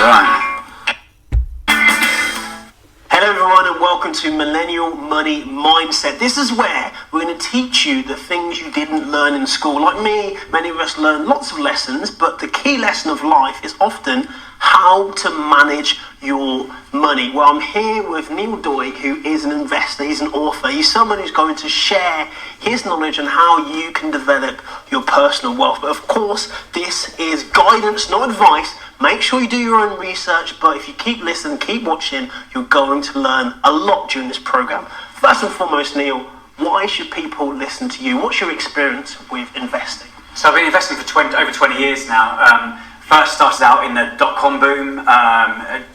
Right. Hello everyone and welcome to Millennial Money Mindset. This is where we're going to teach you the things you didn't learn in school. Like me, many of us learn lots of lessons, but the key lesson of life is often how to manage your money. Well, I'm here with Neil Doig, who is an investor, he's an author, he's someone who's going to share his knowledge on how you can develop your personal wealth. But of course, this is guidance, not advice. Make sure you do your own research, but if you keep listening, keep watching, you're going to learn a lot during this program. First and foremost, Neil, why should people listen to you? What's your experience with investing? So I've been investing for over 20 years now. First started out in the dot-com boom,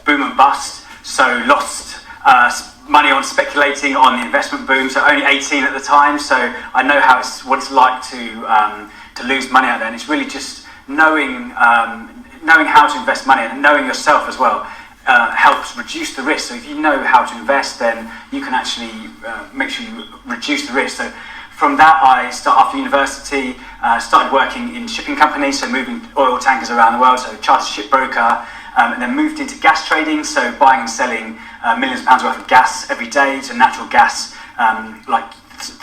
boom and bust. So lost money on speculating on the investment boom. So only 18 at the time. So I know what it's like to lose money out there. And it's really just knowing how to invest money and knowing yourself as well helps reduce the risk. So if you know how to invest, then you can actually make sure you reduce the risk. So from that, after university, started working in shipping companies, so moving oil tankers around the world, so chartered shipbroker, and then moved into gas trading, so buying and selling millions of pounds worth of gas every day, so natural gas, like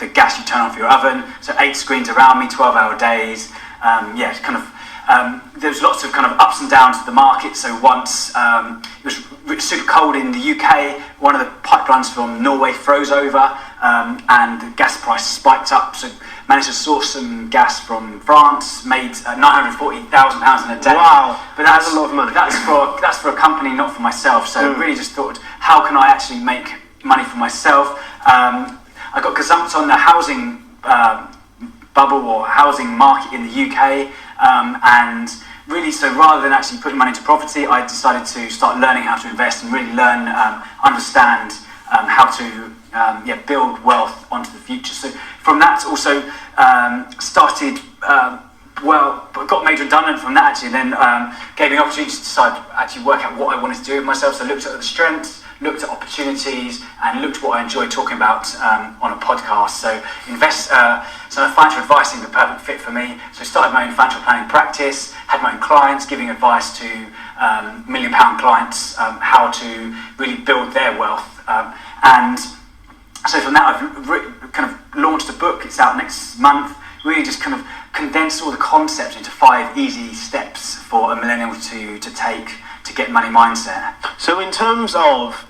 the gas you turn on for your oven, so 8 screens around me, 12-hour days, there's lots of kind of ups and downs of the market. So once it was super cold in the UK, one of the pipelines from Norway froze over, and the gas price spiked up. So managed to source some gas from France, made £940,000 in a day. Wow, but that's a lot of money. That's for a company, not for myself. So really just thought, how can I actually make money for myself? I got gazumped on the housing bubble or housing market in the UK. And really, so rather than actually putting money into property, I decided to start learning how to invest and really understand how to build wealth onto the future. So from that, also started, got made redundant from that actually, and then gave me an opportunity to decide actually work out what I wanted to do with myself. So I looked at the strengths, looked at opportunities, and looked at what I enjoy talking about on a podcast. So financial advice seemed the perfect fit for me. So I started my own financial planning practice, had my own clients, giving advice to £1 million clients how to really build their wealth. And so from that, I've kind of launched a book. It's out next month. Really just kind of condensed all the concepts into 5 easy steps for a millennial to take to get money mindset. So in terms of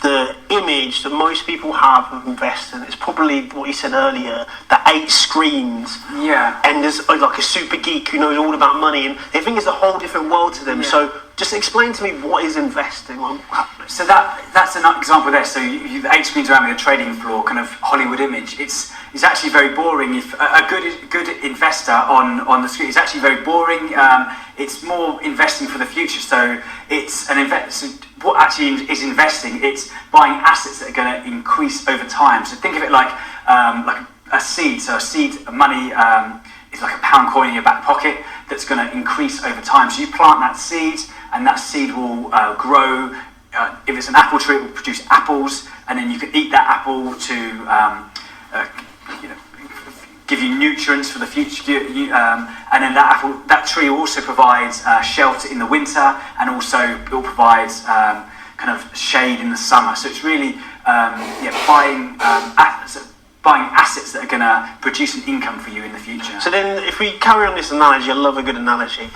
the image that most people have of investing, it's probably what you said earlier, the 8 screens. Yeah. And there's like a super geek who knows all about money, and they think it's a whole different world to them. Yeah. So just explain to me, what is investing? So that's an example there. So the 8 screens around the trading floor, kind of Hollywood image. It's actually very boring. If a good investor on the screen is actually very boring. It's more investing for the future. So it's an what actually is investing? It's buying assets that are going to increase over time. So think of it like a seed. So a seed money is like a pound coin in your back pocket that's going to increase over time. So you plant that seed, and that seed will grow. If it's an apple tree, it will produce apples, and then you can eat that apple to give you nutrients for the future. And then that tree will also provide shelter in the winter, and also it will provide kind of shade in the summer. So it's really buying assets that are going to produce an income for you in the future. So then, if we carry on this analogy, I love a good analogy.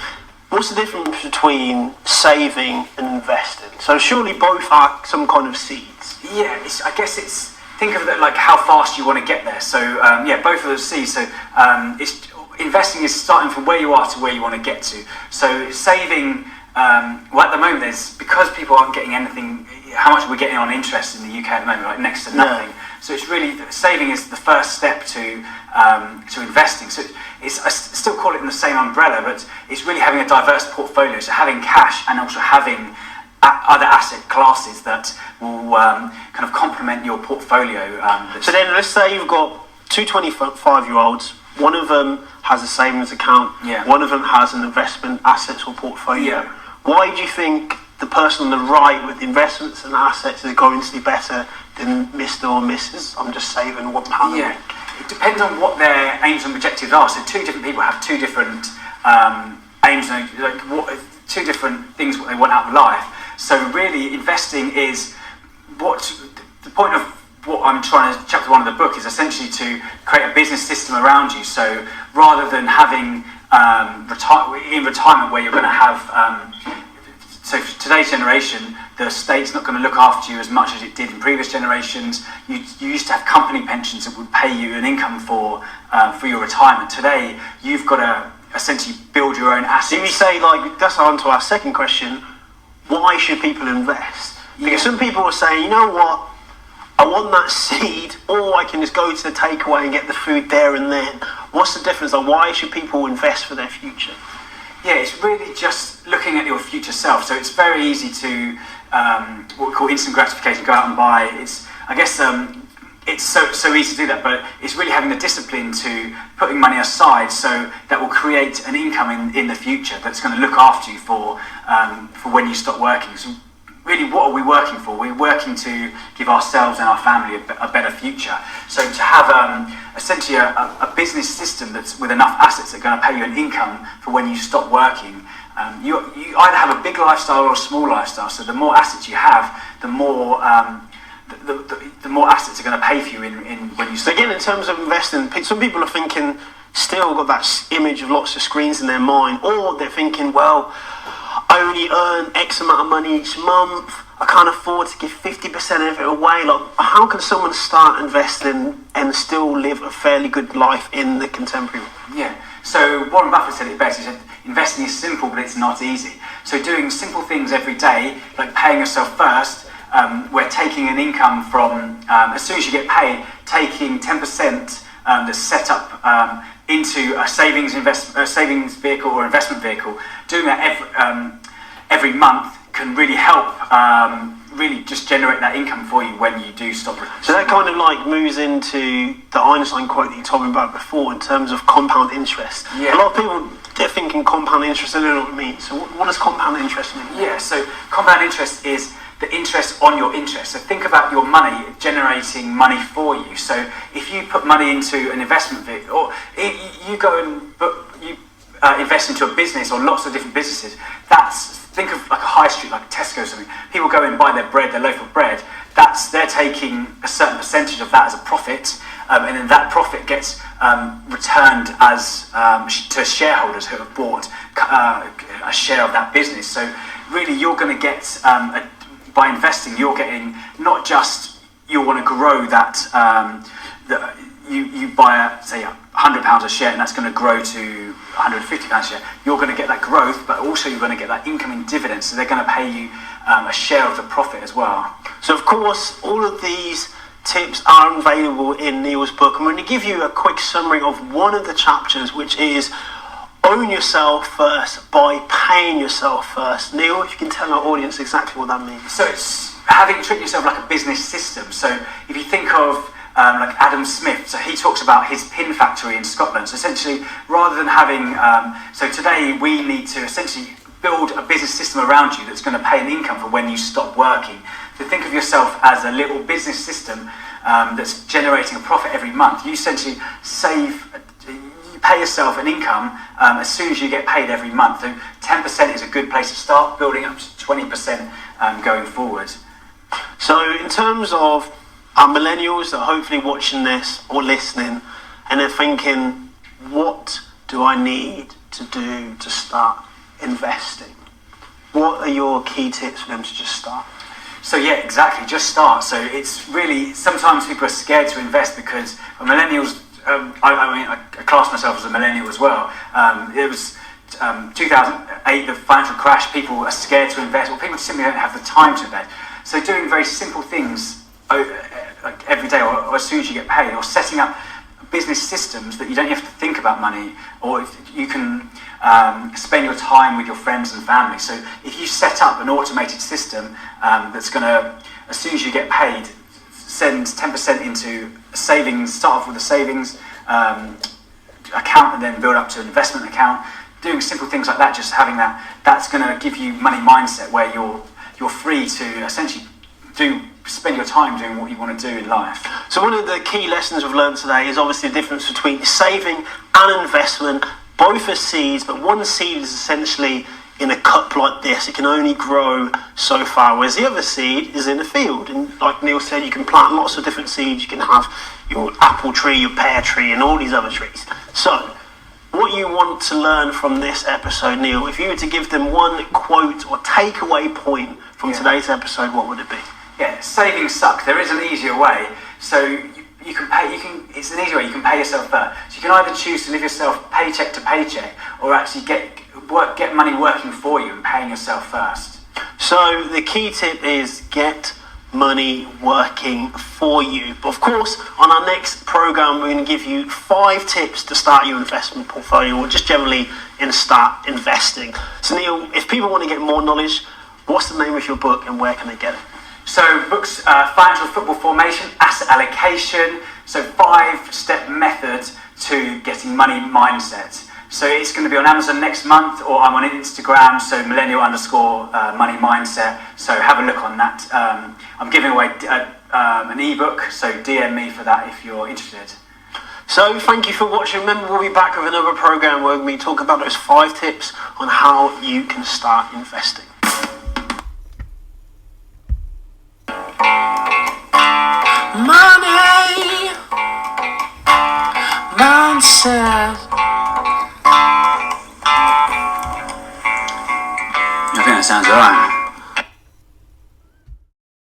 What's the difference between saving and investing? So surely both are some kind of seeds. Yeah, I guess it's, think of it like how fast you want to get there. So both of those seeds. So investing is starting from where you are to where you want to get to. So saving, at the moment, because people aren't getting anything, how much we're getting on interest in the UK at the moment, like next to nothing. Yeah. So it's really, saving is the first step to investing. So I still call it in the same umbrella, but it's really having a diverse portfolio. So having cash and also having other asset classes that will kind of complement your portfolio. So then let's say you've got 2 25-year-olds. One of them has a savings account. Yeah. One of them has an investment assets or portfolio. Yeah. Why do you think the person on the right with investments and assets is going to be better than Mr. or Mrs. I'm just saving £1 a week? It depends on what their aims and objectives are. So 2 different people have 2 different aims. Like two different things what they want out of life. So really, investing is the point of what I'm trying to, chapter 1 of the book is essentially to create a business system around you. So rather than having in retirement where you're going to have, so for today's generation, the state's not going to look after you as much as it did in previous generations. You used to have company pensions that would pay you an income for your retirement. Today, you've got to essentially build your own assets. So you say, like, that's on to our second question, why should people invest? Because some people are saying, you know what, I want that seed, or I can just go to the takeaway and get the food there and then. What's the difference? Like, why should people invest for their future? Yeah, it's really just looking at your future self. So it's very easy to what we call instant gratification, go out and buy. It's so easy to do that, but it's really having the discipline to putting money aside so that will create an income in the future that's going to look after you for when you stop working. So really, what are we working for? We're working to give ourselves and our family a better future. So to have essentially a business system that's with enough assets that are going to pay you an income for when you stop working, you either have a big lifestyle or a small lifestyle. So the more assets you have, the more assets are going to pay for you in when you stop. So again, in terms of investing, some people are thinking, still got that image of lots of screens in their mind, or they're thinking, well, I only earn X amount of money each month, I can't afford to give 50% of it away. Like, how can someone start investing and still live a fairly good life in the contemporary world? Yeah, so Warren Buffett said it best. He said, investing is simple, but it's not easy. So doing simple things every day, like paying yourself first, we're taking an income from, as soon as you get paid, taking 10% that's set up into a savings vehicle or investment vehicle. Doing that every month can really help really just generate that income for you when you do stop. So that kind of like moves into the Einstein quote that you told me about before in terms of compound interest. Yeah. A lot of people, they're thinking compound interest, they don't know what it means. So what does compound interest mean? Yeah, so compound interest is the interest on your interest. So think about your money generating money for you. So if you put money into an investment vehicle, or you go and invest into a business or lots of different businesses, think of like a high street, like Tesco or something. People go and buy their loaf of bread. They're taking a certain percentage of that as a profit, and then that profit gets returned as to shareholders who have bought a share of that business. So really, you're going to get by investing, you're getting not just you want to grow that. You buy say £100 a share, and that's going to grow to £150 a share. You're going to get that growth, but also you're going to get that income in dividends. So they're going to pay you a share of the profit as well. So of course, all of these tips are available in Neil's book. I'm going to give you a quick summary of one of the chapters, which is own yourself first by paying yourself first. Neil, if you can tell our audience exactly what that means. So it's treat yourself like a business system. So if you think of like Adam Smith, so he talks about his pin factory in Scotland. So essentially, rather than having, so today we need to essentially build a business system around you that's going to pay an income for when you stop working. So think of yourself as a little business system that's generating a profit every month. You essentially you pay yourself an income as soon as you get paid every month. So 10% is a good place to start, building up to 20% going forward. So in terms of our millennials that are hopefully watching this or listening, and they're thinking, what do I need to do to start investing? What are your key tips for them to just start? So yeah, exactly, just start. So it's really, sometimes people are scared to invest because millennials, I class myself as a millennial as well. It was 2008, the financial crash, people are scared to invest, or people simply don't have the time to invest. So doing very simple things like every day or as soon as you get paid, or setting up business systems that you don't have to think about money, or you can spend your time with your friends and family. So if you set up an automated system that's going to, as soon as you get paid, send 10% into savings, start off with a savings account and then build up to an investment account, doing simple things like that, just having that's going to give you money mindset where you're free to essentially spend your time doing what you want to do in life. So one of the key lessons we've learned today is obviously the difference between saving and investment. Both are seeds, but one seed is essentially in a cup like this. It can only grow so far, whereas the other seed is in a field. And like Neil said, you can plant lots of different seeds. You can have your apple tree, your pear tree, and all these other trees. So, what you want to learn from this episode, Neil, if you were to give them one quote or takeaway point from today's episode, what would it be? Yeah, savings suck. There is an easier way. So you can pay. It's an easy way. You can pay yourself first. So you can either choose to live yourself paycheck to paycheck, or actually get money working for you and paying yourself first. So the key tip is get money working for you. But of course, on our next program, we're going to give you 5 tips to start your investment portfolio, or just generally start investing. So Neil, if people want to get more knowledge, what's the name of your book and where can they get it? So books, Financial Football Formation, Asset Allocation, so 5-step method to getting money mindset. So it's going to be on Amazon next month, or I'm on Instagram, so millennial_money mindset. So have a look on that. I'm giving away an ebook, so DM me for that if you're interested. So thank you for watching. Remember, we'll be back with another program where we talk about those 5 tips on how you can start investing. Money mindset. I think that sounds alright.